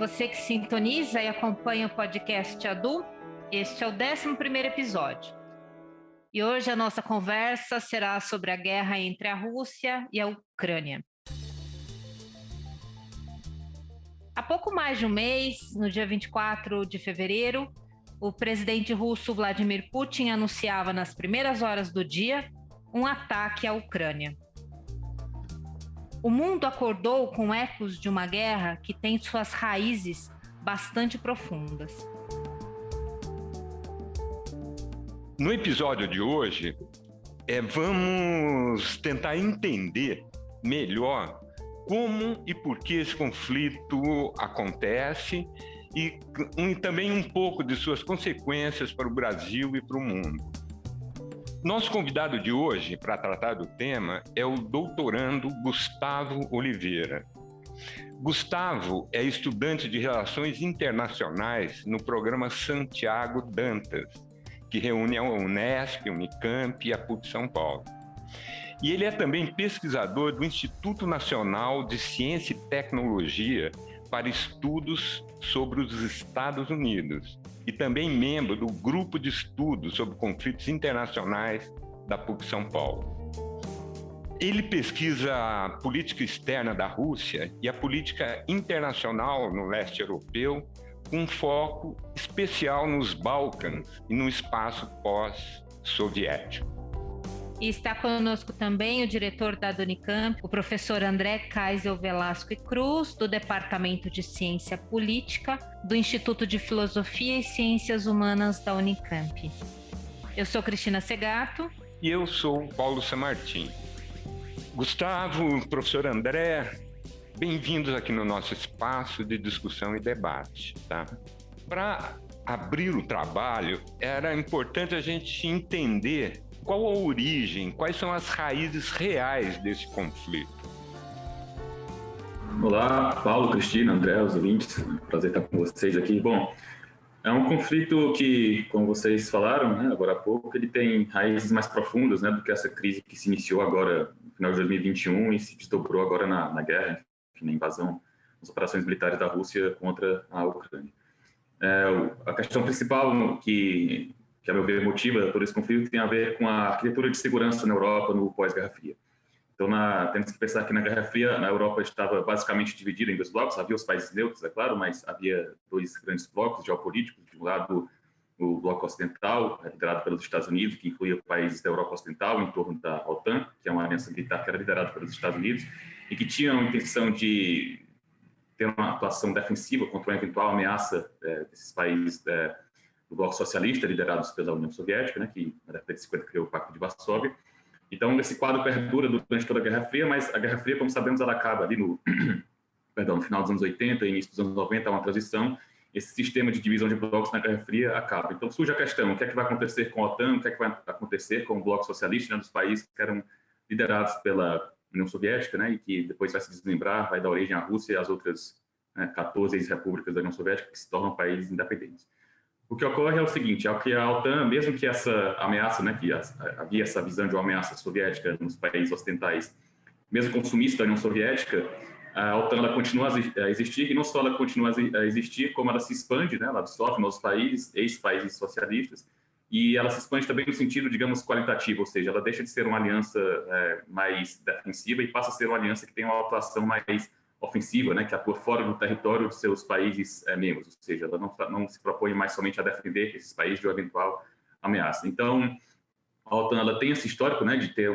você que sintoniza e acompanha o podcast Adu. Este é o 11º episódio. E hoje a nossa conversa será sobre a guerra entre a Rússia e a Ucrânia. Há pouco mais de um mês, no dia 24 de fevereiro, o presidente russo Vladimir Putin anunciava nas primeiras horas do dia um ataque à Ucrânia. O mundo acordou com ecos de uma guerra que tem suas raízes bastante profundas. No episódio de hoje, vamos tentar entender melhor como e por que esse conflito acontece e também um pouco de suas consequências para o Brasil e para o mundo. Nosso convidado de hoje para tratar do tema é o doutorando Gustavo Oliveira. Gustavo é estudante de Relações Internacionais no programa Santiago Dantas, que reúne a Unesp, a Unicamp e a PUC São Paulo. E ele é também pesquisador do Instituto Nacional de Ciência e Tecnologia para Estudos sobre os Estados Unidos e também membro do Grupo de Estudos sobre Conflitos Internacionais da PUC São Paulo. Ele pesquisa a política externa da Rússia e a política internacional no leste europeu, com foco especial nos Balcãs e no espaço pós-soviético. E está conosco também o diretor da Unicamp, o professor André Kaisel Velasco e Cruz, do Departamento de Ciência Política, do Instituto de Filosofia e Ciências Humanas da Unicamp. Eu sou Cristina Segato. E eu sou Paulo Samartim. Gustavo, professor André, bem-vindos aqui no nosso espaço de discussão e debate, tá? Para abrir o trabalho, era importante a gente entender qual a origem, quais são as raízes reais desse conflito. Olá, Paulo, Cristina, André, os ouvintes, prazer estar com vocês aqui. Bom, é um conflito que, como vocês falaram, né, agora há pouco, ele tem raízes mais profundas, né, do que essa crise que se iniciou agora no final de 2021 e se desdobrou agora na guerra, na invasão, nas operações militares da Rússia contra a Ucrânia. A questão principal que a meu ver motiva todo esse conflito tem a ver com a arquitetura de segurança na Europa no pós-Guerra Fria. Então, temos que pensar que na Guerra Fria a Europa estava basicamente dividida em dois blocos. Havia os países neutros, é claro, mas havia dois grandes blocos geopolíticos. De um lado, o bloco ocidental, liderado pelos Estados Unidos, que incluía países da Europa Ocidental em torno da OTAN, que é uma aliança militar que era liderada pelos Estados Unidos e que tinha a intenção de ter uma atuação defensiva contra uma eventual ameaça desses países do bloco socialista, liderados pela União Soviética, né, que na década de 50 criou o Pacto de Varsóvia. Então, esse quadro perdura durante toda a Guerra Fria, mas a Guerra Fria, como sabemos, ela acaba ali no final dos anos 80 e início dos anos 90, há uma transição. Esse sistema de divisão de blocos na Guerra Fria acaba. Então, surge a questão, o que é que vai acontecer com a OTAN, o que é que vai acontecer com o bloco socialista, né, dos países que eram liderados pela União Soviética, né, e que depois vai se desmembrar, vai dar origem à Rússia e às outras 14 ex-repúblicas da União Soviética que se tornam países independentes. O que ocorre é o seguinte, é que a OTAN, mesmo que essa ameaça, né, que havia essa visão de uma ameaça soviética nos países ocidentais, mesmo consumista da União Soviética, a OTAN ela continua a existir, e não só ela continua a existir, como ela se expande, né, ela absorve novos países, ex-países socialistas, e ela se expande também no sentido, digamos, qualitativo, ou seja, ela deixa de ser uma aliança mais defensiva e passa a ser uma aliança que tem uma atuação mais ofensiva, né, que atua fora do território dos seus países membros, ou seja, ela não se propõe mais somente a defender esses países de uma eventual ameaça. Então, a OTAN ela tem esse histórico, né, de ter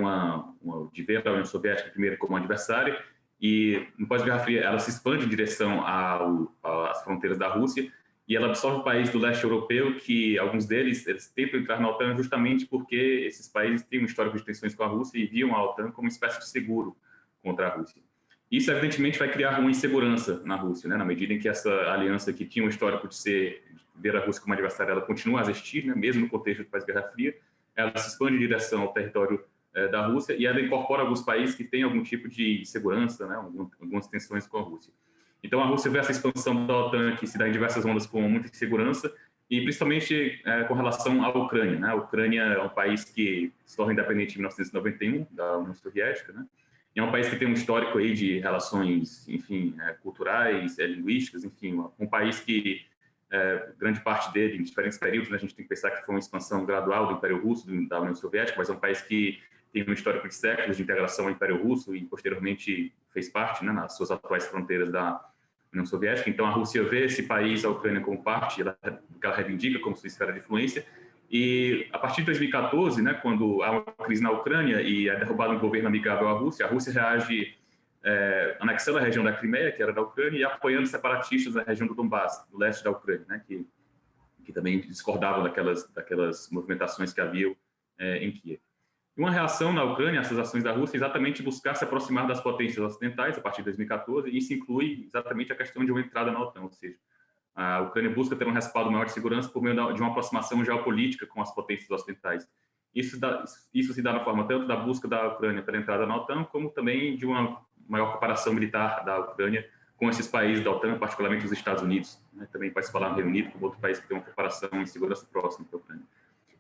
de ver a União Soviética primeiro como adversária, e no pós-Guerra Fria ela se expande em direção às fronteiras da Rússia e ela absorve países do leste europeu que alguns deles eles tentam entrar na OTAN justamente porque esses países têm um histórico de tensões com a Rússia e viam a OTAN como uma espécie de seguro contra a Rússia. Isso, evidentemente, vai criar uma insegurança na Rússia, né? Na medida em que essa aliança que tinha um histórico de ver a Rússia como adversária, ela continua a existir, né? Mesmo no contexto do pós-Guerra Fria, ela se expande em direção ao território da Rússia e ela incorpora alguns países que têm algum tipo de segurança, né? Algumas tensões com a Rússia. Então, a Rússia vê essa expansão da OTAN que se dá em diversas ondas com muita insegurança e principalmente com relação à Ucrânia, né? A Ucrânia é um país que se torna independente em 1991 da União Soviética, né? é um país que tem um histórico aí de relações, enfim, culturais, linguísticas, enfim, um país que grande parte dele, em diferentes períodos, né, a gente tem que pensar que foi uma expansão gradual do Império Russo, da União Soviética, mas é um país que tem um histórico de séculos de integração ao Império Russo e posteriormente fez parte, né, nas suas atuais fronteiras da União Soviética. Então a Rússia vê esse país, a Ucrânia, como parte do que ela reivindica como sua esfera de influência. E a partir de 2014, né, quando há uma crise na Ucrânia e é derrubado um governo amigável à Rússia, a Rússia reage anexando a região da Crimeia, que era da Ucrânia, e apoiando separatistas na região do Donbass, do leste da Ucrânia, né, que também discordavam daquelas movimentações que haviam em Kiev. E uma reação na Ucrânia a essas ações da Rússia é exatamente buscar se aproximar das potências ocidentais a partir de 2014, e isso inclui exatamente a questão de uma entrada na OTAN, ou seja, a Ucrânia busca ter um respaldo maior de segurança por meio de uma aproximação geopolítica com as potências ocidentais. Isso se dá na forma tanto da busca da Ucrânia pela entrada na OTAN, como também de uma maior cooperação militar da Ucrânia com esses países da OTAN, particularmente os Estados Unidos, né? Também pode se falar no Reino Unido, como outro país que tem uma cooperação em segurança próxima da Ucrânia.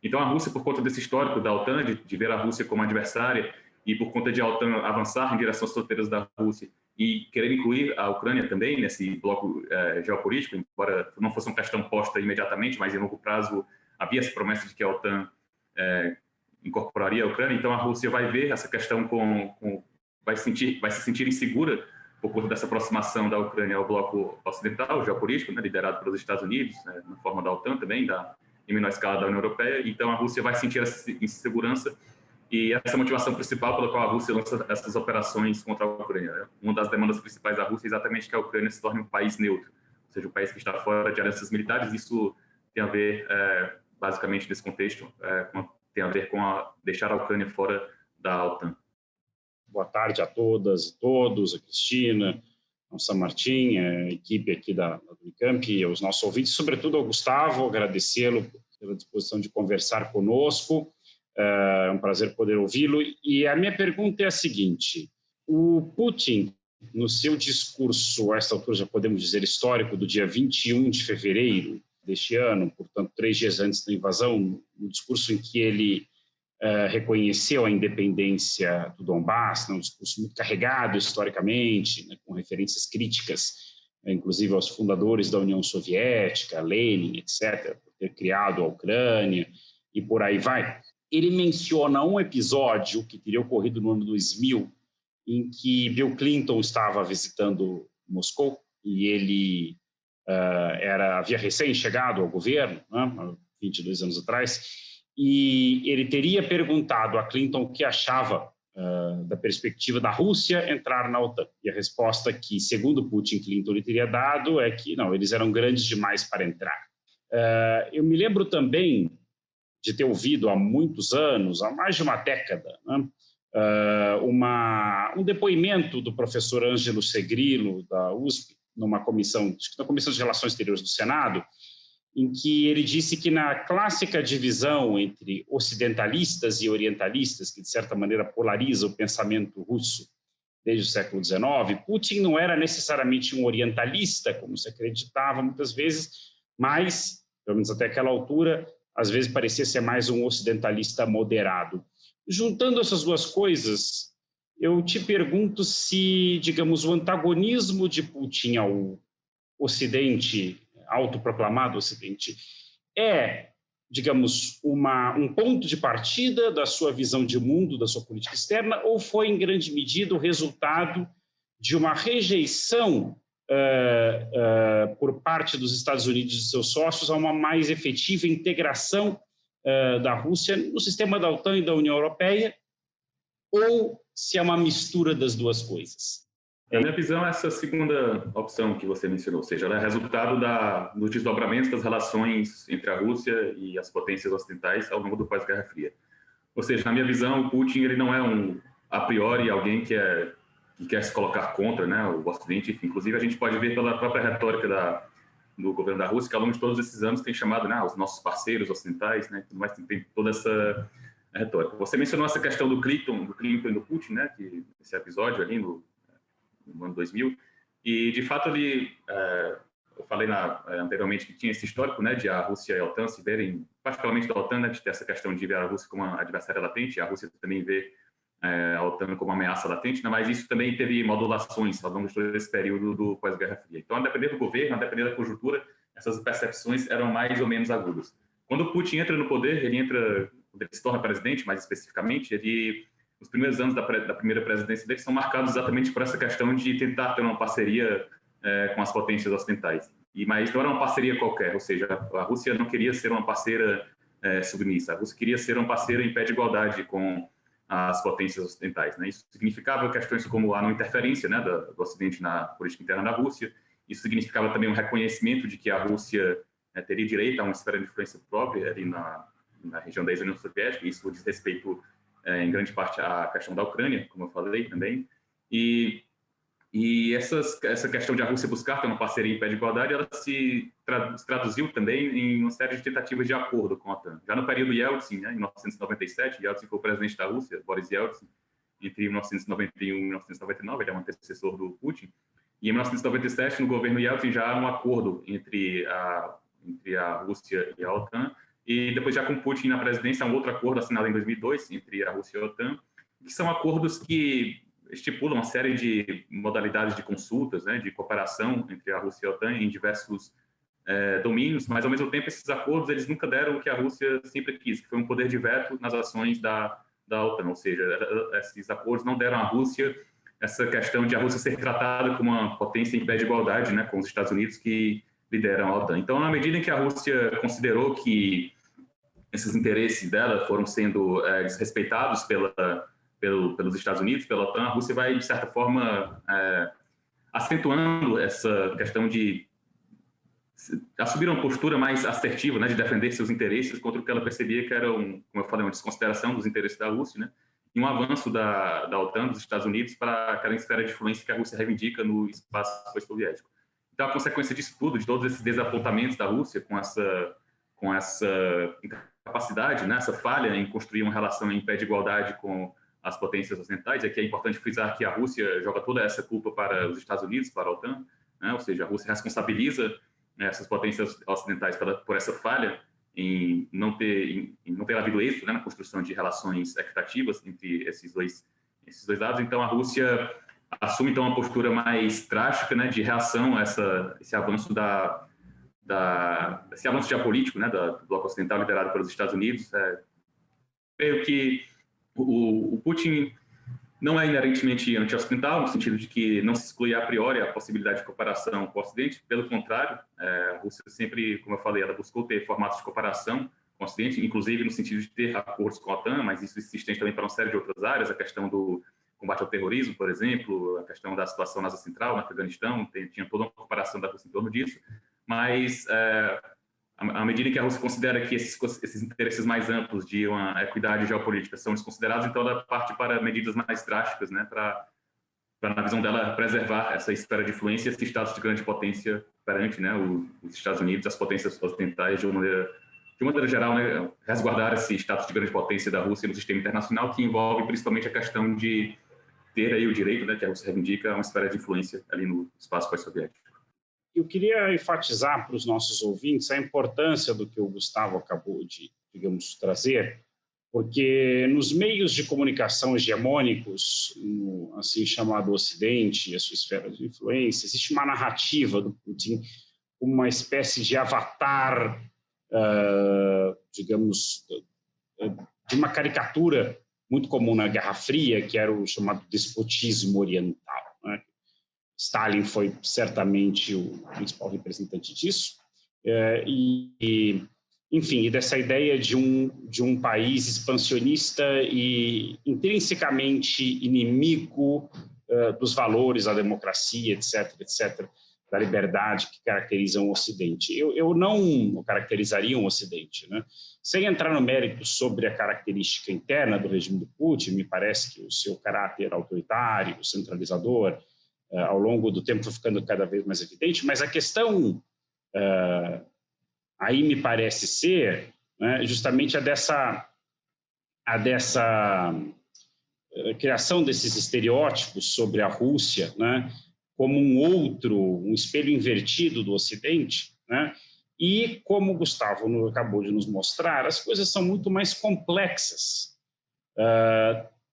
Então, a Rússia, por conta desse histórico da OTAN, de ver a Rússia como adversária, e por conta de a OTAN avançar em direção às fronteiras da Rússia e querer incluir a Ucrânia também nesse bloco geopolítico, embora não fosse uma questão posta imediatamente, mas em longo prazo havia essa promessa de que a OTAN incorporaria a Ucrânia. Então, a Rússia vai ver essa questão vai se sentir insegura por conta dessa aproximação da Ucrânia ao bloco ocidental, geopolítico, né, liderado pelos Estados Unidos, na forma da OTAN também, em menor escala da União Europeia. Então, a Rússia vai sentir essa insegurança e essa é a motivação principal pela qual a Rússia lança essas operações contra a Ucrânia. Uma das demandas principais da Rússia é exatamente que a Ucrânia se torne um país neutro, ou seja, um país que está fora de alianças militares. Isso tem a ver, basicamente, nesse contexto, tem a ver com deixar a Ucrânia fora da OTAN. Boa tarde a todas e todos, a Cristina, ao San Martín, a equipe aqui da Unicamp e aos nossos ouvintes, sobretudo ao Gustavo, agradecê-lo pela disposição de conversar conosco. É um prazer poder ouvi-lo. E a minha pergunta é a seguinte: o Putin, no seu discurso, a esta altura já podemos dizer histórico, do dia 21 de fevereiro deste ano, portanto 3 dias antes da invasão, no discurso em que ele reconheceu a independência do Donbass, um discurso muito carregado historicamente, né, com referências críticas, inclusive aos fundadores da União Soviética, Lenin, etc., por ter criado a Ucrânia e por aí vai. Ele menciona um episódio que teria ocorrido no ano 2000, em que Bill Clinton estava visitando Moscou e ele havia recém-chegado ao governo, né, 22 anos atrás, e ele teria perguntado a Clinton o que achava da perspectiva da Rússia entrar na OTAN. E a resposta que, segundo Putin, Clinton lhe teria dado é que não, eles eram grandes demais para entrar. Eu me lembro também de ter ouvido há muitos anos, há mais de uma década, né, um depoimento do professor Ângelo Segrilo, da USP, na Comissão de Relações Exteriores do Senado, em que ele disse que na clássica divisão entre ocidentalistas e orientalistas, que de certa maneira polariza o pensamento russo desde o século XIX, Putin não era necessariamente um orientalista, como se acreditava muitas vezes, mas, pelo menos até aquela altura, às vezes parecia ser mais um ocidentalista moderado. Juntando essas duas coisas, eu te pergunto se, digamos, o antagonismo de Putin ao Ocidente, autoproclamado Ocidente, digamos, um ponto de partida da sua visão de mundo, da sua política externa, ou foi, em grande medida, o resultado de uma rejeição por parte dos Estados Unidos e seus sócios a uma mais efetiva integração da Rússia no sistema da OTAN e da União Europeia, ou se é uma mistura das duas coisas? Na minha visão, essa segunda opção que você mencionou, ou seja, ela é resultado dos desdobramentos das relações entre a Rússia e as potências ocidentais ao longo do pós-Guerra Fria. Ou seja, na minha visão, o Putin ele não é a priori alguém que quer se colocar contra, né, o Ocidente. Inclusive, a gente pode ver pela própria retórica do governo da Rússia, que ao longo de todos esses anos tem chamado, né, os nossos parceiros ocidentais, né, mas tem toda essa retórica. Você mencionou essa questão do Clinton e do Putin, né, que esse episódio ali no ano 2000, e de fato eu falei anteriormente que tinha esse histórico, né, de a Rússia e a OTAN se verem, particularmente da OTAN, né, de ter essa questão de ver a Rússia como uma adversária latente, e a Rússia também vê a OTAN como ameaça latente, né? Mas isso também teve modulações ao longo de todo esse período do pós-Guerra Fria. Então, a depender do governo, a depender da conjuntura, essas percepções eram mais ou menos agudas. Quando o Putin entra no poder, quando ele se torna presidente, mais especificamente, os primeiros anos da primeira presidência dele são marcados exatamente por essa questão de tentar ter uma parceria com as potências ocidentais. Mas não era uma parceria qualquer, ou seja, a Rússia não queria ser uma parceira submissa, a Rússia queria ser uma parceira em pé de igualdade com as potências ocidentais, né? Isso significava questões como a não interferência, né, do Ocidente na política interna da Rússia. Isso significava também um reconhecimento de que a Rússia teria direito a uma esfera de influência própria ali na região da ex-União Soviética. Isso diz respeito, em grande parte, à questão da Ucrânia, como eu falei também. E essa questão de a Rússia buscar ter uma parceria em pé de igualdade, ela se traduziu também em uma série de tentativas de acordo com a OTAN. Já no período Yeltsin, né, em 1997, Yeltsin foi o presidente da Rússia, Boris Yeltsin, entre 1991 e 1999, ele é um antecessor do Putin. E em 1997, no governo Yeltsin, já há um acordo entre a Rússia e a OTAN. E depois, já com Putin na presidência, há um outro acordo assinado em 2002 entre a Rússia e a OTAN, que são acordos que estipulam uma série de modalidades de consultas, né, de cooperação entre a Rússia e a OTAN em diversos domínios, mas, ao mesmo tempo, esses acordos eles nunca deram o que a Rússia sempre quis, que foi um poder de veto nas ações da OTAN, ou seja, esses acordos não deram à Rússia essa questão de a Rússia ser tratada como uma potência em pé de igualdade, né, com os Estados Unidos que lideram a OTAN. Então, na medida em que a Rússia considerou que esses interesses dela foram sendo desrespeitados pelos Estados Unidos, pela OTAN, a Rússia vai, de certa forma, acentuando essa questão de assumir uma postura mais assertiva, né, de defender seus interesses contra o que ela percebia que era, como eu falei, uma desconsideração dos interesses da Rússia, né, e um avanço da OTAN, dos Estados Unidos, para aquela esfera de influência que a Rússia reivindica no espaço pós-soviético. Então, a consequência disso tudo, de todos esses desapontamentos da Rússia com essa incapacidade, né, essa falha em construir uma relação em pé de igualdade com as potências ocidentais, é que é importante frisar que a Rússia joga toda essa culpa para os Estados Unidos, para a OTAN, né, ou seja, a Rússia responsabiliza essas potências ocidentais por essa falha em não ter havido êxito, né, na construção de relações equitativas entre esses dois lados. Então, a Rússia assume, então, uma postura mais drástica, né, de reação a esse avanço esse avanço geopolítico, né, do bloco ocidental liderado pelos Estados Unidos. Creio que o Putin não é inerentemente anti-ocidental, no sentido de que não se exclui a priori a possibilidade de cooperação com o Ocidente. Pelo contrário, a Rússia sempre, como eu falei, ela buscou ter formatos de cooperação com o Ocidente, inclusive no sentido de ter acordos com a OTAN, mas isso se estende também para uma série de outras áreas, a questão do combate ao terrorismo, por exemplo, a questão da situação na Ásia Central, no Afeganistão, tinha toda uma cooperação da Rússia em torno disso, mas à medida que a Rússia considera que esses interesses mais amplos de uma equidade geopolítica são desconsiderados, então ela parte para medidas mais drásticas, né, para, na visão dela, preservar essa esfera de influência, esse status de grande potência perante, né, os Estados Unidos, as potências ocidentais, de uma maneira geral, né, resguardar esse status de grande potência da Rússia no sistema internacional, que envolve principalmente a questão de ter aí o direito, né, que a Rússia reivindica, uma esfera de influência ali no espaço pós-soviético. Eu queria enfatizar para os nossos ouvintes a importância do que o Gustavo acabou de, digamos, trazer, porque nos meios de comunicação hegemônicos, no assim chamado Ocidente e a sua esfera de influência, existe uma narrativa do Putin, uma espécie de avatar, digamos, de uma caricatura muito comum na Guerra Fria, que era o chamado despotismo oriental, né? Stalin foi certamente o principal representante disso, enfim, e dessa ideia de um país expansionista e intrinsecamente inimigo dos valores da democracia, etc., da liberdade que caracterizam o Ocidente. Eu não caracterizaria um Ocidente, né? Sem entrar no mérito sobre a característica interna do regime do Putin, me parece que o seu caráter autoritário, centralizador, ao longo do tempo foi ficando cada vez mais evidente, mas a questão aí me parece ser, né, justamente a dessa criação desses estereótipos sobre a Rússia, né, como um espelho invertido do Ocidente, né, e como o Gustavo acabou de nos mostrar, as coisas são muito mais complexas,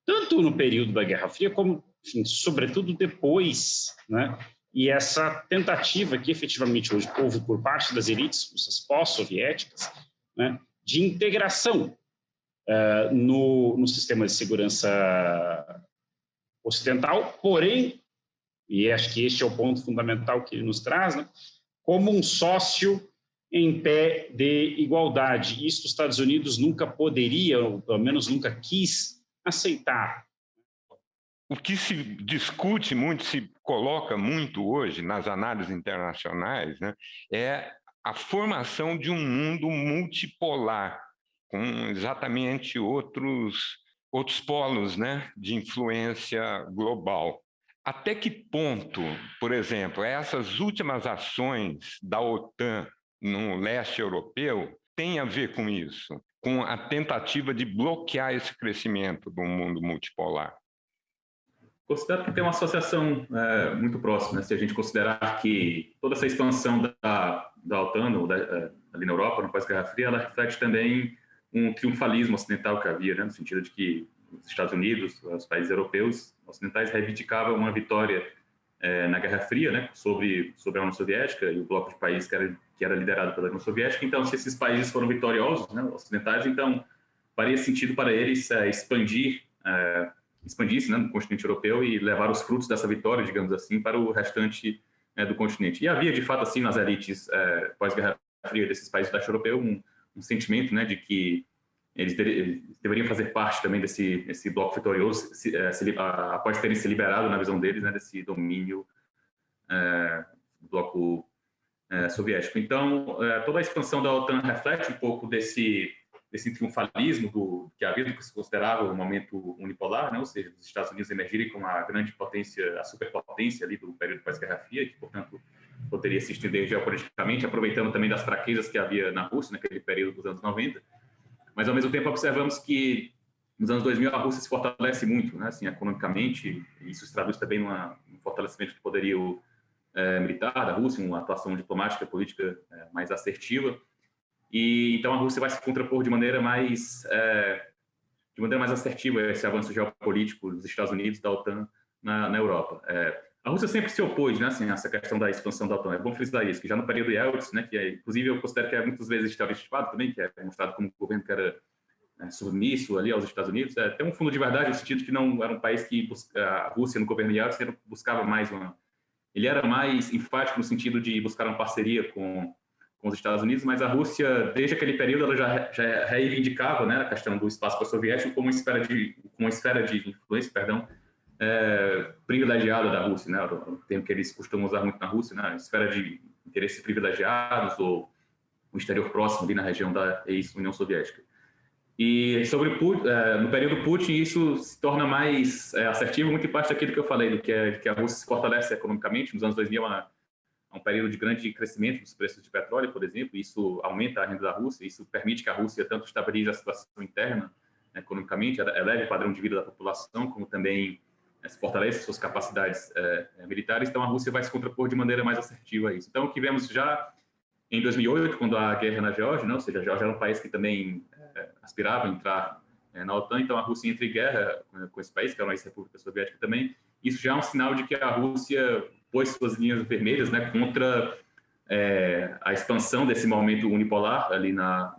tanto tanto no período da Guerra Fria, como, enfim, sobretudo depois, né? E essa tentativa que efetivamente hoje houve por parte das elites russas pós-soviéticas, né, de integração no sistema de segurança ocidental, porém, e acho que este é o ponto fundamental que ele nos traz, né, como um sócio em pé de igualdade. Isso os Estados Unidos nunca poderia, ou pelo menos nunca quis, aceitar. O que se discute muito, se coloca muito hoje nas análises internacionais, né, é a formação de um mundo multipolar, com exatamente outros polos, né, de influência global. Até que ponto, por exemplo, essas últimas ações da OTAN no leste europeu têm a ver com isso, com a tentativa de bloquear esse crescimento do mundo multipolar? Considero que tem uma associação muito próxima, né? Se a gente considerar que toda essa expansão da OTAN ali na Europa, no pós-Guerra Fria, ela reflete também um triunfalismo ocidental que havia, né? No sentido de que os Estados Unidos, os países europeus ocidentais reivindicavam uma vitória na Guerra Fria, né? sobre a União Soviética e o bloco de países que era liderado pela União Soviética. Então, se esses países foram vitoriosos, né, ocidentais, então faria sentido para eles expandir-se, né, no continente europeu e levar os frutos dessa vitória, digamos assim, para o restante do continente. E havia, de fato, assim, nas elites pós-Guerra Fria desses países do leste europeu, um sentimento, né, de que eles deveriam fazer parte também desse bloco vitorioso, após terem se liberado, na visão deles, né, desse domínio do bloco soviético. Então, toda a expansão da OTAN reflete um pouco desse triunfalismo que havia, do que se considerava o momento unipolar, né? Ou seja, os Estados Unidos emergirem como a grande potência, a superpotência ali do período pós-Guerra Fria, que, portanto, poderia se estender geopoliticamente, aproveitando também das fraquezas que havia na Rússia naquele período dos anos 90. Mas, ao mesmo tempo, observamos que nos anos 2000 a Rússia se fortalece muito, né? Assim, economicamente, e isso se traduz também num fortalecimento do poderio militar da Rússia, uma atuação diplomática, política mais assertiva. E então a Rússia vai se contrapor de maneira mais assertiva a esse avanço geopolítico dos Estados Unidos, da OTAN na Europa. A Rússia sempre se opôs, né, assim, a essa questão da expansão da OTAN. É bom frisar isso, que já no período Yeltsin, né, que inclusive eu considero que é muitas vezes estereotipado também, que é mostrado como um governo que era submisso ali aos Estados Unidos, tem um fundo de verdade no sentido que não era um país que a Rússia no governo Yeltsin buscava mais ele era mais enfático no sentido de buscar uma parceria com os Estados Unidos, mas a Rússia, desde aquele período, ela já reivindicava, né, a questão do espaço soviético como uma esfera de influência, privilegiada da Rússia, né, o termo que eles costumam usar muito na Rússia, né, esfera de interesses privilegiados ou o exterior próximo ali na região da ex-União Soviética. E no período Putin, isso se torna mais assertivo, muito em parte daquilo que eu falei, do que a Rússia se fortalece economicamente. Nos anos 2000, um período de grande crescimento dos preços de petróleo, por exemplo, isso aumenta a renda da Rússia, isso permite que a Rússia tanto estabilize a situação interna, economicamente, eleve o padrão de vida da população, como também se fortalece suas capacidades militares. Então, a Rússia vai se contrapor de maneira mais assertiva a isso. Então, o que vemos já em 2008, quando a guerra na Geórgia, ou seja, a Geórgia era um país que também aspirava a entrar na OTAN, então a Rússia entra em guerra com esse país, que é uma ex-república soviética também. Isso já é um sinal de que a Rússia pôs suas linhas vermelhas, né, contra a expansão desse momento unipolar ali na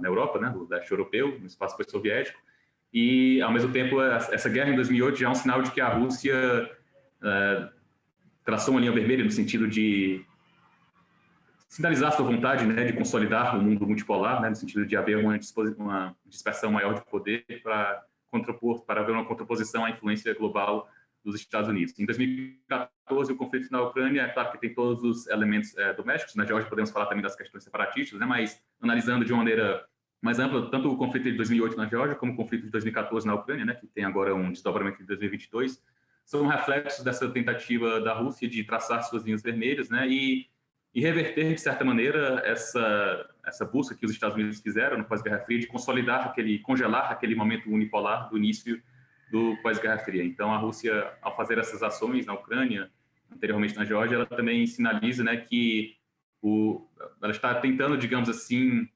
Europa, né, no leste europeu, no espaço soviético. E, ao mesmo tempo, essa guerra em 2008 já é um sinal de que a Rússia traçou uma linha vermelha no sentido de sinalizar sua vontade, né, de consolidar o mundo multipolar, né, no sentido de haver uma dispersão maior de poder para haver uma contraposição à influência global dos Estados Unidos. Em 2014, o conflito na Ucrânia, é claro que tem todos os elementos domésticos. Na Geórgia podemos falar também das questões separatistas, né, mas analisando de uma maneira mais ampla, tanto o conflito de 2008 na Geórgia como o conflito de 2014 na Ucrânia, né, que tem agora um desdobramento em 2022, são reflexos dessa tentativa da Rússia de traçar suas linhas vermelhas, né, e reverter, de certa maneira, essa busca que os Estados Unidos fizeram no pós-Guerra Fria de congelar aquele momento unipolar do início do pós-Guerra Fria. Então, a Rússia, ao fazer essas ações na Ucrânia, anteriormente na Geórgia, ela também sinaliza, né, que ela está tentando, digamos assim,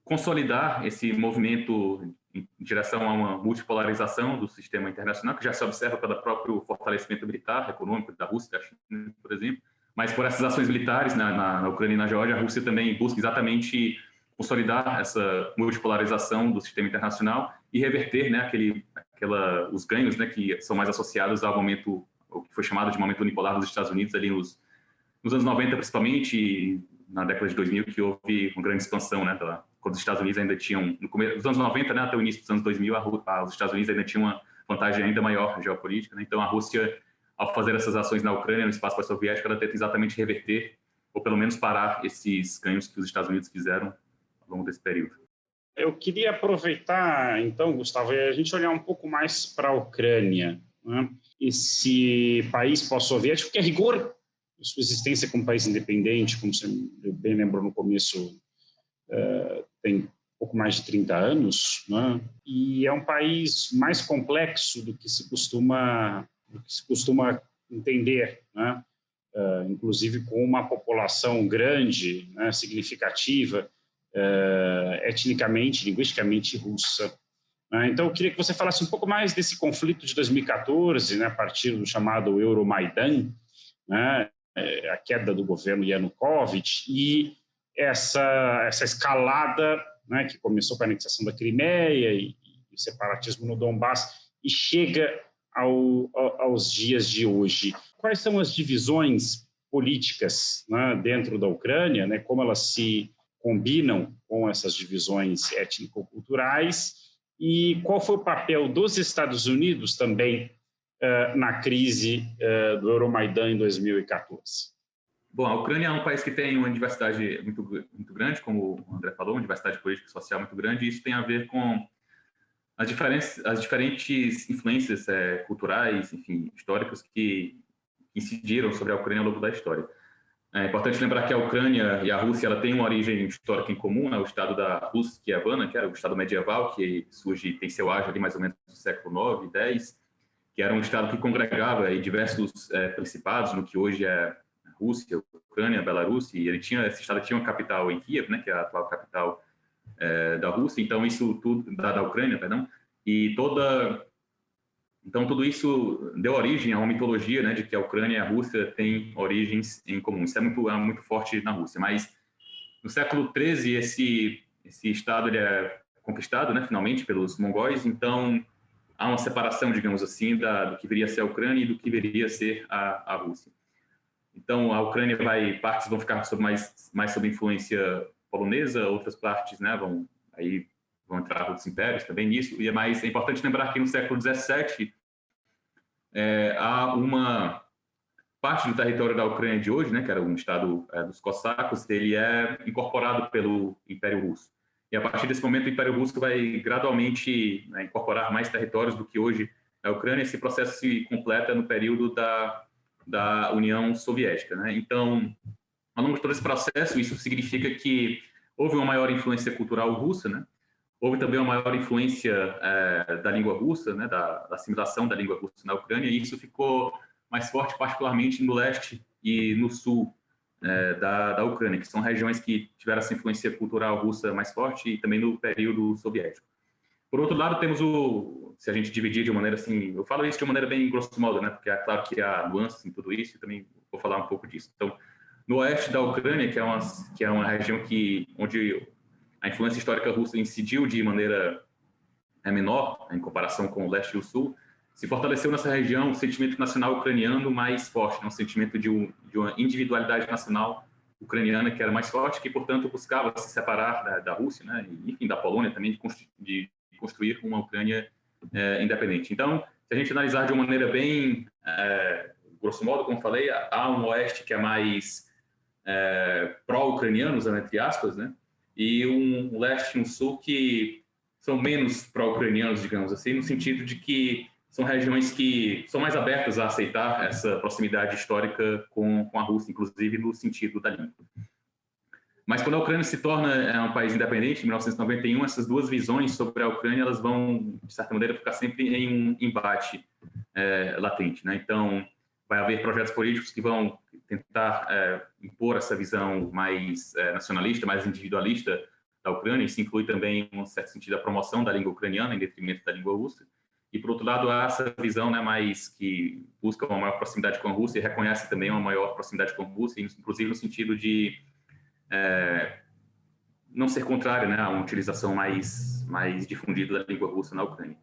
consolidar esse movimento em direção a uma multipolarização do sistema internacional, que já se observa pelo próprio fortalecimento militar, econômico da Rússia e da China, por exemplo. Mas por essas ações militares na Ucrânia e na Geórgia, a Rússia também busca exatamente consolidar essa multipolarização do sistema internacional e reverter, né, os ganhos, né, que são mais associados ao momento, o que foi chamado de momento unipolar dos Estados Unidos ali nos anos 90, principalmente, e na década de 2000, que houve uma grande expansão, né, quando os Estados Unidos ainda tinham, no começo dos anos 90, né, até o início dos anos 2000, os Estados Unidos ainda tinham uma vantagem ainda maior geopolítica, né? Então a Rússia, ao fazer essas ações na Ucrânia, no espaço pós-soviético, ela tenta exatamente reverter, ou pelo menos parar esses ganhos que os Estados Unidos fizeram ao longo desse período. Eu queria aproveitar, então, Gustavo, a gente olhar um pouco mais para a Ucrânia, né? Esse país pós-soviético, que a rigor, sua existência como país independente, como você bem lembrou no começo, tem pouco mais de 30 anos, né? E é um país mais complexo do que se costuma entender, né? Inclusive com uma população grande, né, significativa, etnicamente, linguisticamente russa. Então, eu queria que você falasse um pouco mais desse conflito de 2014, né, a partir do chamado Euromaidan, né, a queda do governo Yanukovych e essa escalada, né, que começou com a anexação da Crimeia e o separatismo no Donbass e chega aos dias de hoje. Quais são as divisões políticas, né, dentro da Ucrânia, né, como elas se combinam com essas divisões étnico-culturais e qual foi o papel dos Estados Unidos também na crise do Euromaidan em 2014? Bom, a Ucrânia é um país que tem uma diversidade muito, muito grande, como o André falou, uma diversidade política e social muito grande, e isso tem a ver com as diferentes influências culturais, enfim, históricas que incidiram sobre a Ucrânia ao longo da história. É importante lembrar que a Ucrânia e a Rússia ela têm uma origem histórica em comum, né? O estado da Rússia, que era o estado medieval, que tem seu auge ali mais ou menos no século IX, X, que era um estado que congregava diversos principados no que hoje é a Rússia, Ucrânia, Belarus, e esse estado tinha uma capital em Kiev, né, que é a atual capital da Rússia, então isso tudo da Ucrânia, perdão, e então tudo isso deu origem a uma mitologia, né, de que a Ucrânia e a Rússia têm origens em comum. Isso é muito forte na Rússia, mas no século XIII esse estado ele é conquistado, né, finalmente pelos mongóis, então há uma separação, digamos assim, do que viria a ser a Ucrânia e do que viria a ser a Rússia. Então a Ucrânia partes vão ficar mais sob influência polonesa, outras partes, né, vão entrar outros impérios também nisso, mas é importante lembrar que no século XVII há uma parte do território da Ucrânia de hoje, né, que era um estado dos cossacos, ele é incorporado pelo Império Russo. E a partir desse momento o Império Russo vai gradualmente incorporar mais territórios do que hoje a Ucrânia. Esse processo se completa no período da União Soviética, né? Então, ao longo de todo esse processo, isso significa que houve uma maior influência cultural russa, né? Houve também uma maior influência da língua russa, né? Da assimilação da língua russa na Ucrânia, e isso ficou mais forte, particularmente no leste e no sul da Ucrânia, que são regiões que tiveram essa influência cultural russa mais forte e também no período soviético. Por outro lado, temos se a gente dividir de maneira assim, eu falo isso de uma maneira bem grosso modo, né? Porque é claro que há nuances em tudo isso e também vou falar um pouco disso. Então, no oeste da Ucrânia, que é uma região onde a influência histórica russa incidiu de maneira menor, em comparação com o leste e o sul, se fortaleceu nessa região um sentimento nacional ucraniano mais forte, né? Um sentimento de uma individualidade nacional ucraniana que era mais forte, que, portanto, buscava se separar da Rússia, né? E, enfim, da Polônia também, de construir uma Ucrânia independente. Então, se a gente analisar de uma maneira bem, grosso modo, como falei, há um oeste que é mais pró-ucranianos, entre aspas, né? E um leste e um sul que são menos pró-ucranianos, digamos assim, no sentido de que são regiões que são mais abertas a aceitar essa proximidade histórica com a Rússia, inclusive no sentido da língua. Mas quando a Ucrânia se torna um país independente, em 1991, essas duas visões sobre a Ucrânia elas vão, de certa maneira, ficar sempre em um embate latente, né? Então, vai haver projetos políticos que vão tentar impor essa visão mais nacionalista, mais individualista da Ucrânia. Isso inclui também, em um certo sentido, a promoção da língua ucraniana em detrimento da língua russa. E, por outro lado, há essa visão, né, mais que busca uma maior proximidade com a Rússia e reconhece também uma maior proximidade com a Rússia, inclusive no sentido de não ser contrário, né, a uma utilização mais difundida da língua russa na Ucrânia.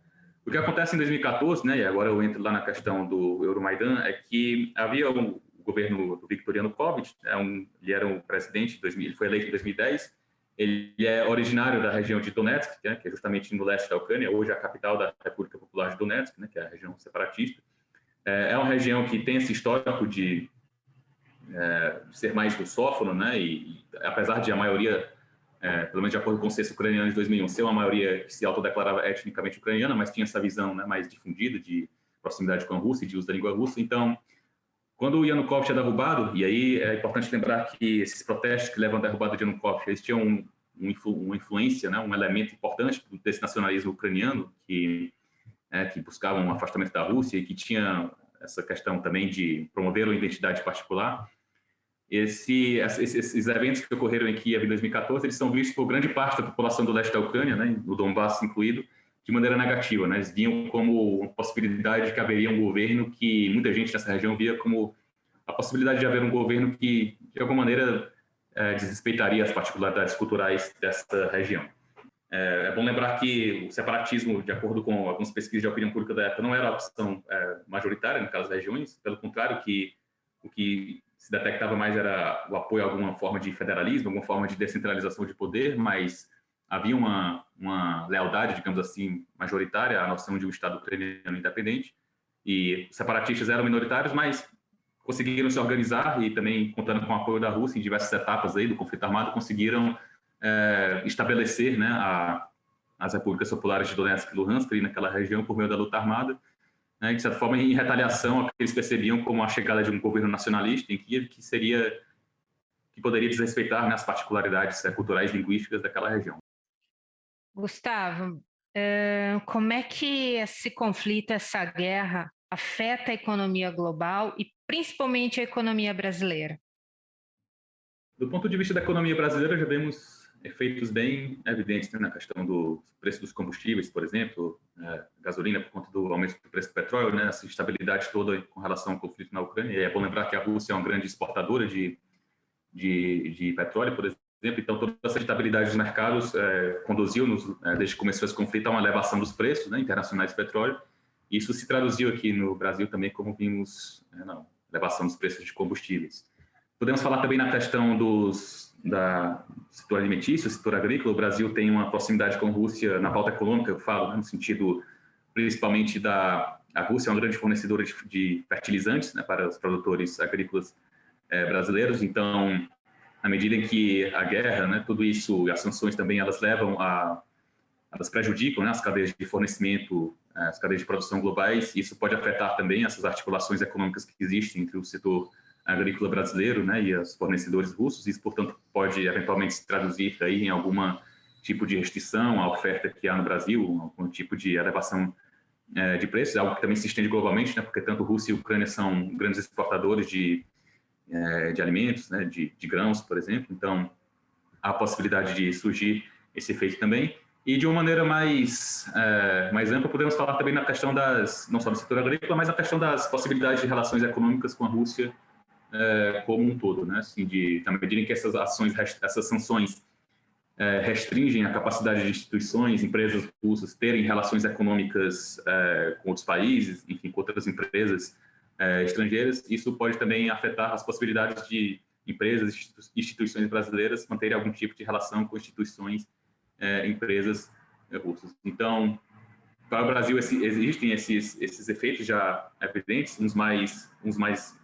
O que acontece em 2014, né, e agora eu entro lá na questão do Euromaidan, é que havia o governo do Viktor Yanukovych, ele era um presidente, ele foi eleito em 2010, ele é originário da região de Donetsk, que é justamente no leste da Ucrânia, hoje a capital da República Popular de Donetsk, né, que é a região separatista. É uma região que tem esse histórico de ser mais russófono, né, e apesar de a maioria, pelo menos de acordo com o censo ucraniano de 2001, ser uma maioria que se autodeclarava etnicamente ucraniana, mas tinha essa visão, né, mais difundida de proximidade com a Rússia e de uso da língua russa. Então, quando o Yanukovych é derrubado, e aí é importante lembrar que esses protestos que levam à derrubada de Yanukovych, eles tinham uma influência, né, um elemento importante desse nacionalismo ucraniano que buscava um afastamento da Rússia e que tinha essa questão também de promover uma identidade particular. Esses eventos que ocorreram em Kiev em 2014, eles são vistos por grande parte da população do leste da Ucrânia, né, o Donbass incluído, de maneira negativa, né? Eles viam como uma possibilidade de que haveria um governo que muita gente nessa região via como a possibilidade de haver um governo que, de alguma maneira, desrespeitaria as particularidades culturais dessa região. É bom lembrar que o separatismo, de acordo com algumas pesquisas de opinião pública da época, não era a opção majoritária naquelas regiões, pelo contrário, o que se detectava mais era o apoio a alguma forma de federalismo, alguma forma de descentralização de poder, mas havia uma lealdade, digamos assim, majoritária à noção de um Estado ucraniano independente, e os separatistas eram minoritários, mas conseguiram se organizar e também, contando com o apoio da Rússia em diversas etapas aí do conflito armado, conseguiram estabelecer, né, as repúblicas populares de Donetsk e Luhansk, ali naquela região, por meio da luta armada, né, de certa forma, em retaliação ao que eles percebiam como a chegada de um governo nacionalista em Kiev, que poderia desrespeitar, né, as particularidades culturais e linguísticas daquela região. Gustavo, como é que esse conflito, essa guerra, afeta a economia global e principalmente a economia brasileira? Do ponto de vista da economia brasileira, já vemos efeitos bem evidentes, né, na questão do preço dos combustíveis, por exemplo, gasolina por conta do aumento do preço do petróleo, né, essa instabilidade toda com relação ao conflito na Ucrânia. E é bom lembrar que a Rússia é uma grande exportadora de petróleo, por exemplo. Então, toda essa estabilidade dos mercados conduziu, desde que começou esse conflito, a uma elevação dos preços, né, internacionais do petróleo. Isso se traduziu aqui no Brasil também, como vimos na elevação dos preços de combustíveis. Podemos falar também na questão do setor alimentício, setor agrícola. O Brasil tem uma proximidade com a Rússia na pauta econômica, eu falo, né, no sentido principalmente a Rússia é uma grande fornecedora de fertilizantes, né, para os produtores agrícolas brasileiros. Então, na medida em que a guerra, né, tudo isso, as sanções também, elas prejudicam, né, as cadeias de fornecimento, as cadeias de produção globais. Isso pode afetar também essas articulações econômicas que existem entre o setor agrícola brasileiro, né, e os fornecedores russos. Isso, portanto, pode eventualmente se traduzir aí em algum tipo de restrição à oferta que há no Brasil, algum tipo de elevação de preços, algo que também se estende globalmente, né, porque tanto Rússia e Ucrânia são grandes exportadores de alimentos, né, de grãos, por exemplo. Então, há a possibilidade de surgir esse efeito também. E de uma maneira mais ampla, podemos falar também na questão não só do setor agrícola, mas na questão das possibilidades de relações econômicas com a Rússia como um todo, né? Assim, na medida em que essas sanções restringem a capacidade de instituições, empresas russas terem relações econômicas com outros países, enfim, com outras empresas estrangeiras, isso pode também afetar as possibilidades de empresas, instituições brasileiras manterem algum tipo de relação com instituições, empresas russas. Então, para o Brasil existem esses efeitos já evidentes, uns mais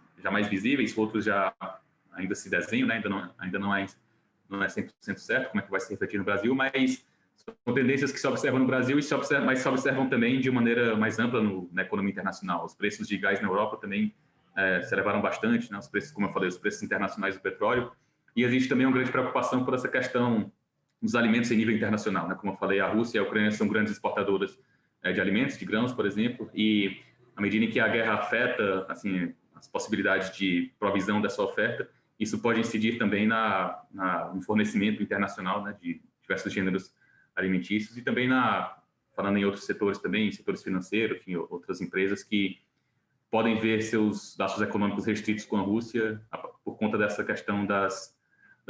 visíveis, outros já ainda se desenham, né? Ainda não é 100% certo como é que vai se refletir no Brasil, mas são tendências que se observam no Brasil mas se observam também de maneira mais ampla na economia internacional. Os preços de gás na Europa também se elevaram bastante, né? Os preços, como eu falei, os preços internacionais do petróleo, e existe também uma grande preocupação por essa questão dos alimentos em nível internacional, né? Como eu falei, a Rússia e a Ucrânia são grandes exportadoras de alimentos, de grãos, por exemplo, e à medida em que a guerra afeta, assim, as possibilidades de provisão dessa oferta, isso pode incidir também no fornecimento internacional, né, de diversos gêneros alimentícios, e também falando em outros setores também, setores financeiros, enfim, outras empresas que podem ver seus laços econômicos restritos com a Rússia por conta dessa questão das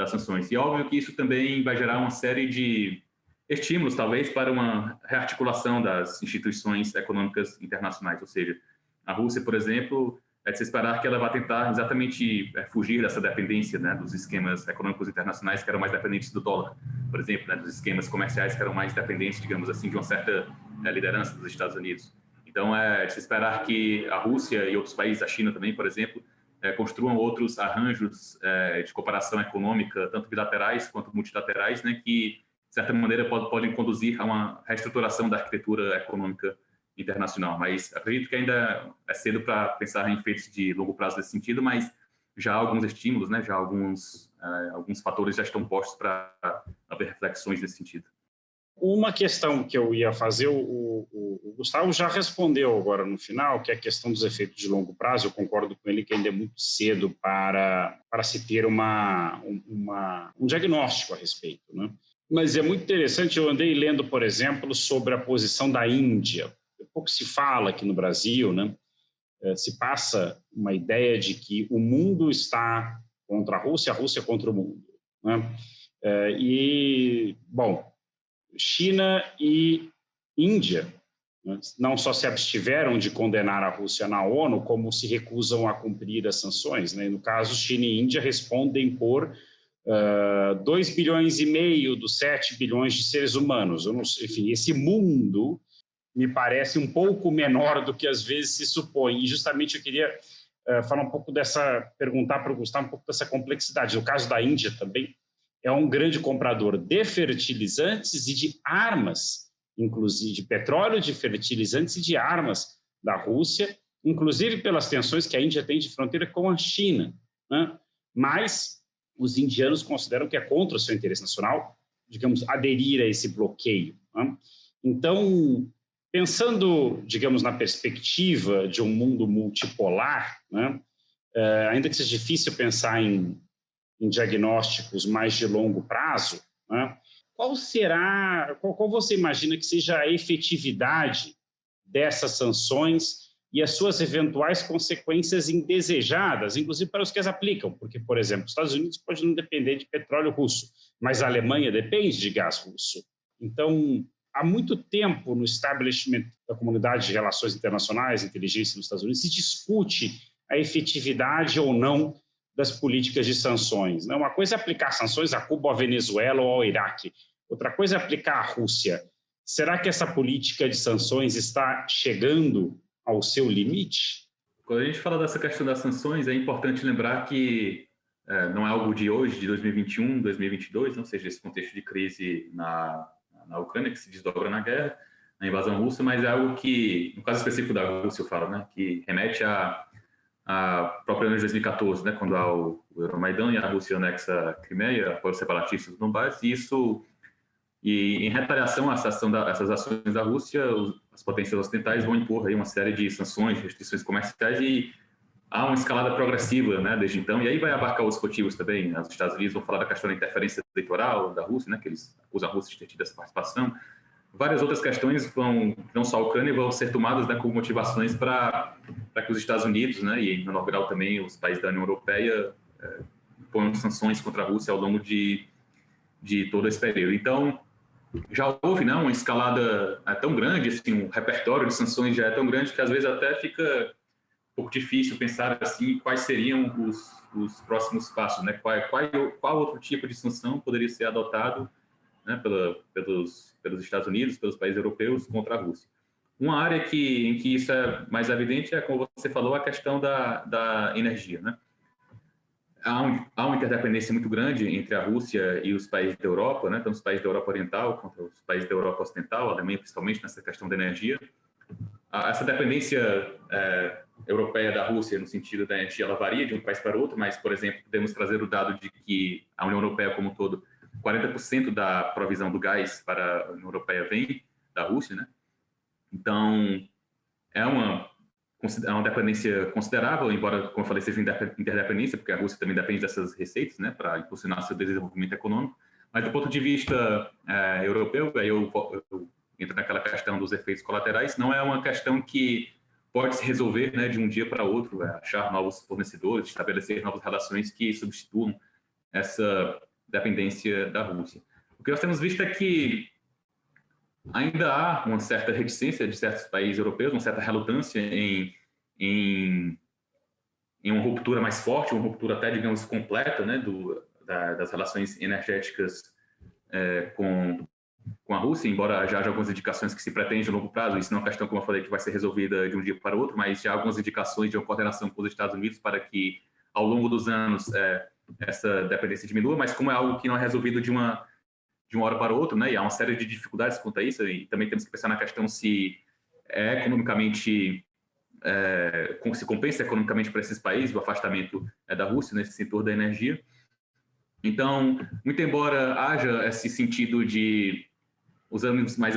sanções. E óbvio que isso também vai gerar uma série de estímulos, talvez, para uma rearticulação das instituições econômicas internacionais. Ou seja, a Rússia, por exemplo, é de se esperar que ela vá tentar exatamente fugir dessa dependência, né, dos esquemas econômicos internacionais que eram mais dependentes do dólar, por exemplo, né, dos esquemas comerciais que eram mais dependentes, digamos assim, de uma certa liderança dos Estados Unidos. Então, é de se esperar que a Rússia e outros países, a China também, por exemplo, construam outros arranjos de cooperação econômica, tanto bilaterais quanto multilaterais, né, que, de certa maneira, podem conduzir a uma reestruturação da arquitetura econômica internacional. Mas acredito que ainda é cedo para pensar em efeitos de longo prazo nesse sentido, mas já há alguns estímulos, né, já alguns fatores já estão postos para haver reflexões nesse sentido. Uma questão que eu ia fazer, o Gustavo já respondeu agora no final, que é a questão dos efeitos de longo prazo. Eu concordo com ele que ainda é muito cedo para se ter um diagnóstico a respeito, né? Mas é muito interessante, eu andei lendo, por exemplo, sobre a posição da Índia. Pouco se fala aqui no Brasil, né? Se passa uma ideia de que o mundo está contra a Rússia contra o mundo, né? Bom, China e Índia, né, não só se abstiveram de condenar a Rússia na ONU, como se recusam a cumprir as sanções, né? No caso, China e Índia respondem por 2,5 bilhões dos 7 bilhões de seres humanos. Enfim, esse mundo me parece um pouco menor do que às vezes se supõe. E justamente eu queria falar um pouco perguntar para o Gustavo um pouco dessa complexidade. No caso da Índia também, é um grande comprador de fertilizantes e de armas, inclusive de petróleo, de fertilizantes e de armas da Rússia, inclusive pelas tensões que a Índia tem de fronteira com a China, né? Mas os indianos consideram que é contra o seu interesse nacional, digamos, aderir a esse bloqueio, né? Então, pensando, digamos, na perspectiva de um mundo multipolar, né? Ainda que seja difícil pensar em diagnósticos mais de longo prazo, né? Qual você imagina que seja a efetividade dessas sanções e as suas eventuais consequências indesejadas, inclusive para os que as aplicam? Porque, por exemplo, os Estados Unidos podem não depender de petróleo russo, mas a Alemanha depende de gás russo. Então, há muito tempo no establishment da comunidade de relações internacionais, inteligência nos Estados Unidos, se discute a efetividade ou não das políticas de sanções. Uma coisa é aplicar sanções a Cuba, à Venezuela ou ao Iraque. Outra coisa é aplicar à Rússia. Será que essa política de sanções está chegando ao seu limite? Quando a gente fala dessa questão das sanções, é importante lembrar que não é algo de hoje, de 2021, 2022, ou seja, esse contexto de crise na Ucrânia, que se desdobra na guerra, na invasão russa, mas é algo que, no caso específico da Rússia, eu falo, né, que remete a própria ano de 2014, né, quando há o Euromaidan e a Rússia anexa a Crimeia, apoia os separatistas do Donbass, e em retaliação a essas ações da Rússia, as potências ocidentais vão impor aí uma série de sanções, restrições comerciais, e há uma escalada progressiva, né, desde então, e aí vai abarcar outros motivos também. Os Estados Unidos vão falar da questão da interferência eleitoral da Rússia, né, que eles acusam a Rússia de ter tido essa participação. Várias outras questões não só a Ucrânia, vão ser tomadas, né, como motivações para que os Estados Unidos, né, e no geral também os países da União Europeia ponham sanções contra a Rússia ao longo de todo esse período. Então, já houve, né, uma escalada tão grande, assim, um repertório de sanções já é tão grande que às vezes até fica um pouco difícil pensar assim quais seriam os próximos passos, né? Qual outro tipo de sanção poderia ser adotado, né, pelos Estados Unidos, pelos países europeus contra a Rússia. Uma área em que isso é mais evidente é, como você falou, a questão da energia, né? Há uma interdependência muito grande entre a Rússia e os países da Europa, né? Então, os países da Europa Oriental contra os países da Europa Ocidental, a Alemanha principalmente nessa questão da energia. Essa dependência europeia da Rússia, no sentido da energia, ela varia de um país para outro, mas, por exemplo, podemos trazer o dado de que a União Europeia como um todo, 40% da provisão do gás para a União Europeia vem da Rússia, né? Então, é uma dependência considerável, embora, como eu falei, seja interdependência, porque a Rússia também depende dessas receitas, né, para impulsionar seu desenvolvimento econômico, Mas do ponto de vista europeu, aí eu entro naquela questão dos efeitos colaterais, não é uma questão que pode se resolver, né, de um dia para outro, achar novos fornecedores, estabelecer novas relações que substituam essa dependência da Rússia. O que nós temos visto é que ainda há uma certa reticência de certos países europeus, uma certa relutância em uma ruptura mais forte, uma ruptura até, digamos, completa, né, das relações energéticas com a Rússia, embora já haja algumas indicações que se pretende a longo prazo. Isso não é uma questão, como eu falei, que vai ser resolvida de um dia para o outro, mas já há algumas indicações de uma coordenação com os Estados Unidos para que, ao longo dos anos, essa dependência diminua, mas como é algo que não é resolvido de uma hora para outra, né, e há uma série de dificuldades quanto a isso, e também temos que pensar na questão se é economicamente, se compensa economicamente para esses países o afastamento da Rússia nesse setor da energia. Então, muito embora haja esse sentido de os ânimos mais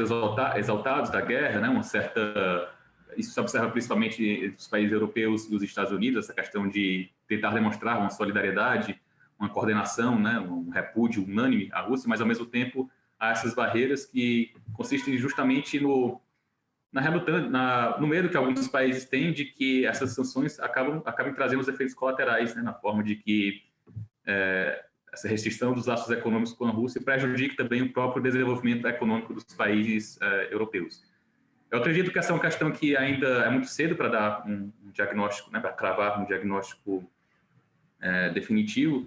exaltados da guerra, né, isso se observa principalmente entre os países europeus e os Estados Unidos, essa questão de tentar demonstrar uma solidariedade, uma coordenação, né, um repúdio unânime à Rússia, mas ao mesmo tempo há essas barreiras que consistem justamente no medo que alguns países têm de que essas sanções acabem trazendo os efeitos colaterais, né, na forma de que essa restrição dos laços econômicos com a Rússia prejudique também o próprio desenvolvimento econômico dos países europeus. Eu acredito que essa é uma questão que ainda é muito cedo para dar um diagnóstico, né, para cravar um diagnóstico definitivo.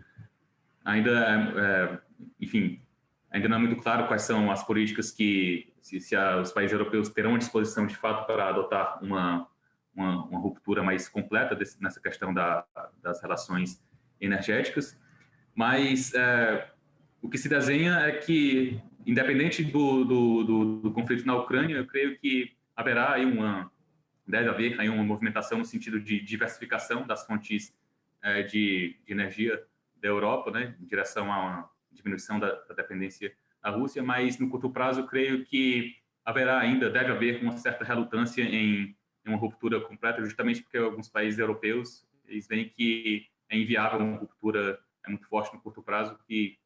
Enfim, ainda não é muito claro quais são as políticas que os países europeus terão à disposição de fato para adotar uma ruptura mais completa nessa questão das relações energéticas. Mas o que se desenha é que, independente do conflito na Ucrânia, eu creio que deve haver aí uma movimentação no sentido de diversificação das fontes de energia da Europa, né, em direção a uma diminuição da dependência da Rússia, mas no curto prazo eu creio que deve haver uma certa relutância em uma ruptura completa, justamente porque alguns países europeus eles veem que é inviável uma ruptura muito forte no curto prazo, que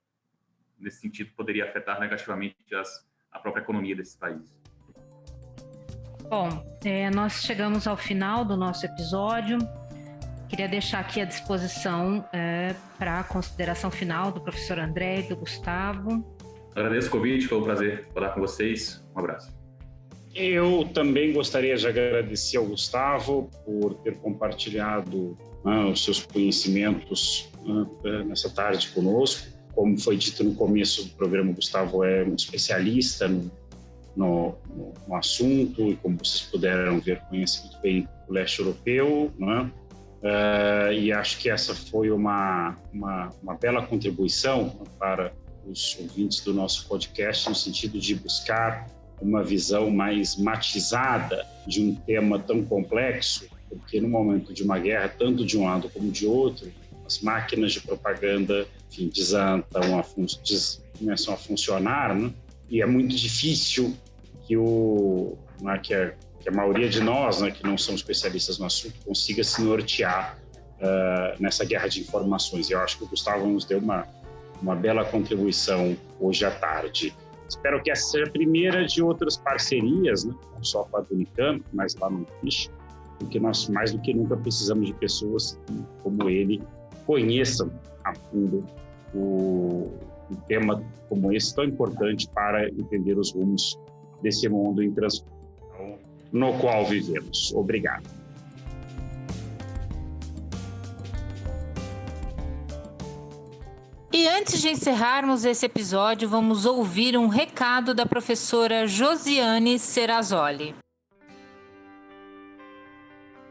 nesse sentido poderia afetar negativamente a própria economia desses países. Bom, nós chegamos ao final do nosso episódio. Queria deixar aqui à disposição para a consideração final do professor André e do Gustavo. Agradeço o convite, foi um prazer falar com vocês. Um abraço. Eu também gostaria de agradecer ao Gustavo por ter compartilhado os seus conhecimentos nessa tarde conosco. Como foi dito no começo do programa, o Gustavo é um especialista no assunto e, como vocês puderam ver, conhece muito bem o leste europeu, né? E acho que essa foi uma bela contribuição para os ouvintes do nosso podcast, no sentido de buscar uma visão mais matizada de um tema tão complexo, porque no momento de uma guerra, tanto de um lado como de outro, as máquinas de propaganda, enfim, começam a funcionar, né? E é muito difícil que a maioria de nós, né, que não somos especialistas no assunto, consiga se nortear nessa guerra de informações. Eu acho que o Gustavo nos deu uma bela contribuição hoje à tarde. Espero que essa seja a primeira de outras parcerias, né? Não só com a Unicamp, mas lá no FISH, porque nós, mais do que nunca, precisamos de pessoas que, como ele, conheçam a fundo um tema como esse, tão importante para entender os rumos desse mundo em transformação no qual vivemos. Obrigado. E antes de encerrarmos esse episódio, vamos ouvir um recado da professora Josiane Serrazoli.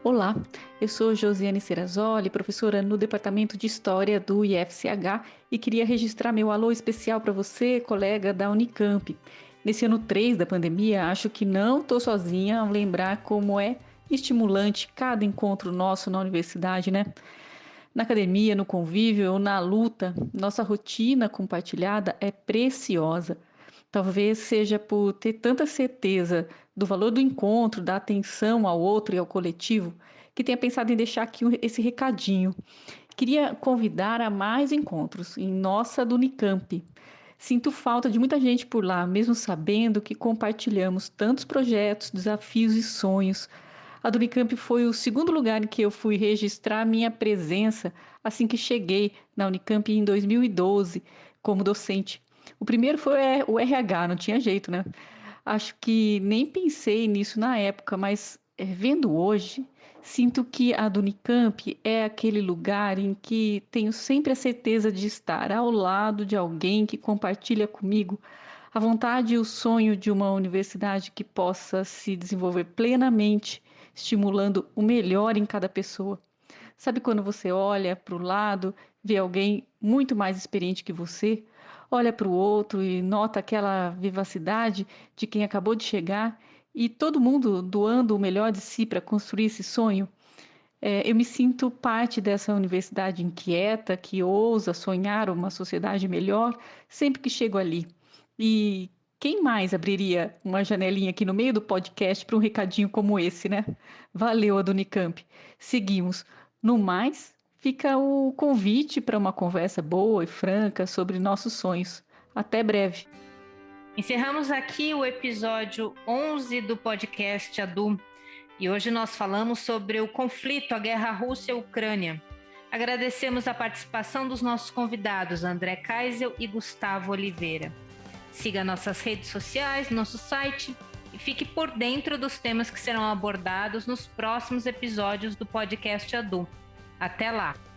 Olá, eu sou Josiane Serrazoli, professora no Departamento de História do IFCH, e queria registrar meu alô especial para você, colega da Unicamp. Nesse ano 3 da pandemia, acho que não estou sozinha ao lembrar como é estimulante cada encontro nosso na universidade, né? Na academia, no convívio ou na luta, nossa rotina compartilhada é preciosa. Talvez seja por ter tanta certeza do valor do encontro, da atenção ao outro e ao coletivo, que tenha pensado em deixar aqui esse recadinho. Queria convidar a mais encontros em nossa do Unicamp. Sinto falta de muita gente por lá, mesmo sabendo que compartilhamos tantos projetos, desafios e sonhos. A do Unicamp foi o segundo lugar em que eu fui registrar minha presença assim que cheguei na Unicamp em 2012 como docente. O primeiro foi o RH, não tinha jeito, né? Acho que nem pensei nisso na época, mas vendo hoje, sinto que a do Unicamp é aquele lugar em que tenho sempre a certeza de estar ao lado de alguém que compartilha comigo a vontade e o sonho de uma universidade que possa se desenvolver plenamente, estimulando o melhor em cada pessoa. Sabe quando você olha para o lado, vê alguém muito mais experiente que você, olha para o outro e nota aquela vivacidade de quem acabou de chegar e todo mundo doando o melhor de si para construir esse sonho? Eu me sinto parte dessa universidade inquieta que ousa sonhar uma sociedade melhor sempre que chego ali. E quem mais abriria uma janelinha aqui no meio do podcast para um recadinho como esse, né? Valeu, a do Unicamp. Seguimos. No mais, fica o convite para uma conversa boa e franca sobre nossos sonhos. Até breve. Encerramos aqui o episódio 11 do podcast ADU. E hoje nós falamos sobre o conflito, a guerra Rússia-Ucrânia. Agradecemos a participação dos nossos convidados, André Kaisel e Gustavo Oliveira. Siga nossas redes sociais, nosso site e fique por dentro dos temas que serão abordados nos próximos episódios do podcast ADU. Até lá!